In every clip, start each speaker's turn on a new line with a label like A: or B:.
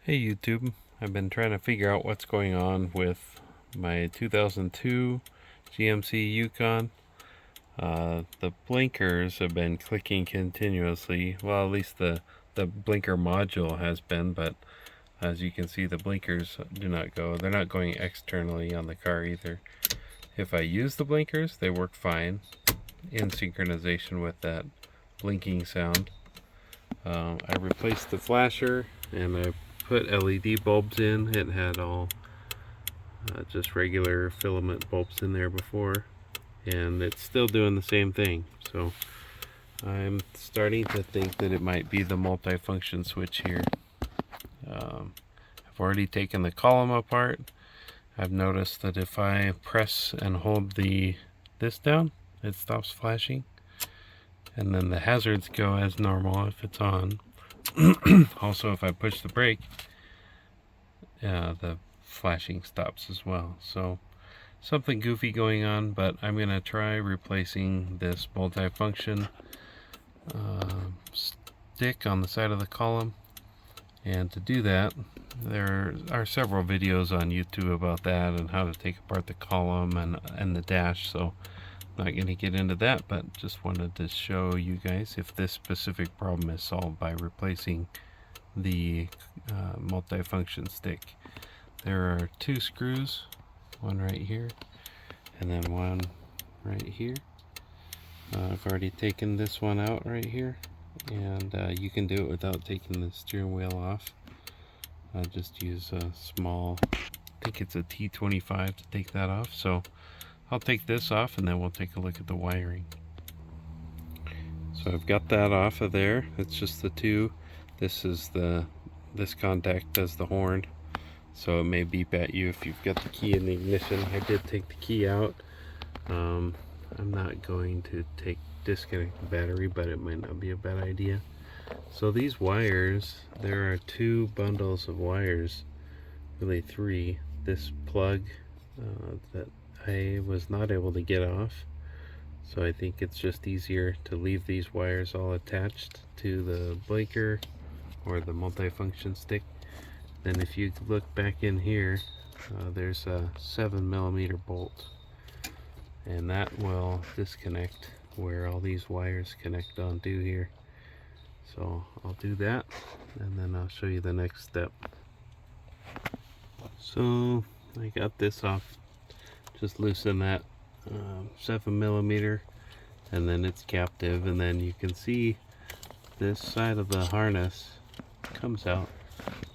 A: Hey YouTube, I've been trying to figure out what's going on with my 2002 GMC Yukon. The blinkers have been clicking continuously. Well, at least the blinker module has been, but as you can see, the blinkers do not go. They're not going externally on the car either. If I use the blinkers, they work fine in synchronization with that blinking sound. I replaced the flasher and I put LED bulbs in. It had all just regular filament bulbs in there before, and it's still doing the same thing. So I'm starting to think that it might be the multifunction switch here. I've already taken the column apart. I've noticed that if I press and hold this down, it stops flashing, and then the hazards go as normal if it's on. Also, if I push the brake, the flashing stops as well. So something goofy going on, but I'm going to try replacing this multifunction stick on the side of the column. And to do that, there are several videos on YouTube about that and how to take apart the column and the dash, so I'm not going to get into that, but just wanted to show you guys if this specific problem is solved by replacing the multifunction stick. There are two screws, one right here and then one right here. I've already taken this one out right here, and you can do it without taking the steering wheel off. Just use a small, I think it's a T25 to take that off. So I'll take this off and then we'll take a look at the wiring. So I've got that off of there. It's just the two. This contact does the horn, so it may beep at you if you've got the key in the ignition. I did take the key out. I'm not going to disconnect the battery, but it might not be a bad idea. So these wires, there are two bundles of wires, really three. This plug that I was not able to get off, so I think it's just easier to leave these wires all attached to the blinker or the multifunction stick. Then if you look back in here, there's a 7mm bolt, and that will disconnect where all these wires connect onto here. So I'll do that and then I'll show you the next step. So I got this off, just loosen that 7mm, and then it's captive, and then you can see this side of the harness comes out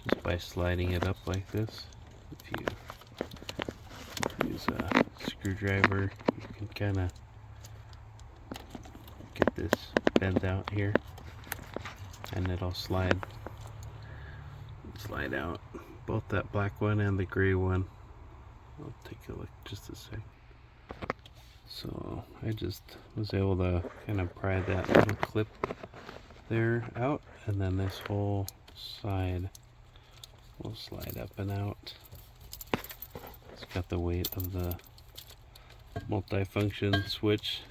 A: just by sliding it up like this. If you use a screwdriver, you can kind of get this bent out here, and it'll slide out. Both that black one and the gray one. I'll take a look just a sec. So I just was able to kind of pry that little clip there out, and then this whole side will slide up and out. It's got the weight of the multifunction switch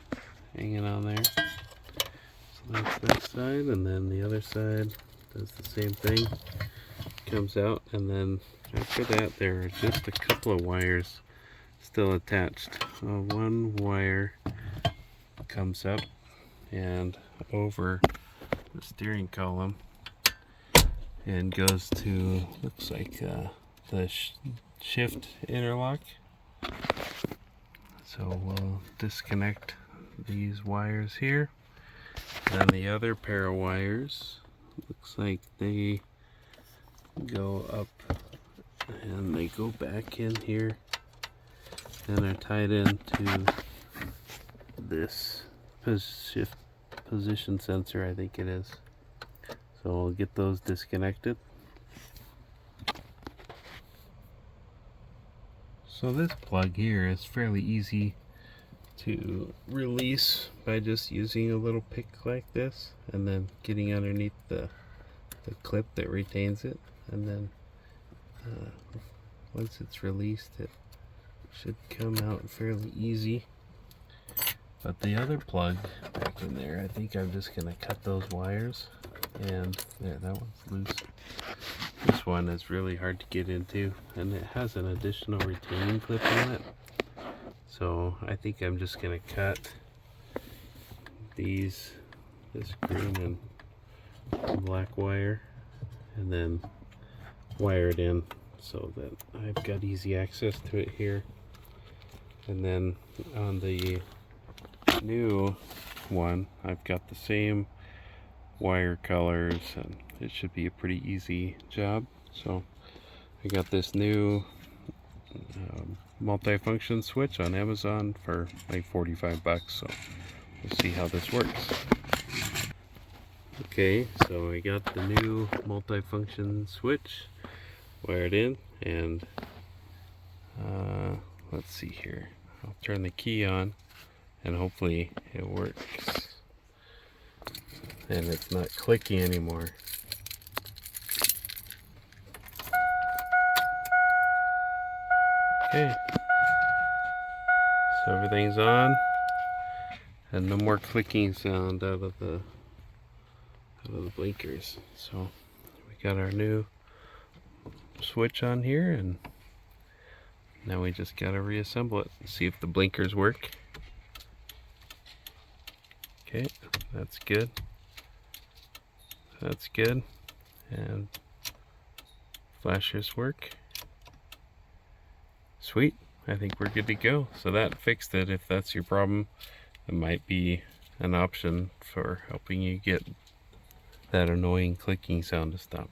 A: hanging on there. So that's that side, and then the other side does the same thing. Comes out, and then after that there are just a couple of wires still attached. One wire comes up and over the steering column and goes to, looks like the shift interlock. So we'll disconnect these wires here. Then the other pair of wires, looks like they go up and they go back in here and are tied into this shift position sensor, I think it is. So we'll get those disconnected. So this plug here is fairly easy to release by just using a little pick like this and then getting underneath the clip that retains it, and then once it's released it should come out fairly easy. But the other plug back in there, I think I'm just going to cut those wires, and there, that one's loose. This one is really hard to get into, and it has an additional retaining clip on it. So I think I'm just gonna cut this green and black wire, and then wire it in so that I've got easy access to it here. And then on the new one, I've got the same wire colors, and it should be a pretty easy job. So I got this new multi-function switch on Amazon for like 45 bucks, so we'll see how this works. Okay, so I got the new multi-function switch wired in, and let's see here. I'll turn the key on and hopefully it works and it's not clicky anymore. Okay, so everything's on and no more clicking sound out of the blinkers. So we got our new switch on here, and now we just gotta reassemble it and see if the blinkers work. Okay, that's good. That's good. And flashers work. Sweet. I think we're good to go. So that fixed it. If that's your problem, it might be an option for helping you get that annoying clicking sound to stop.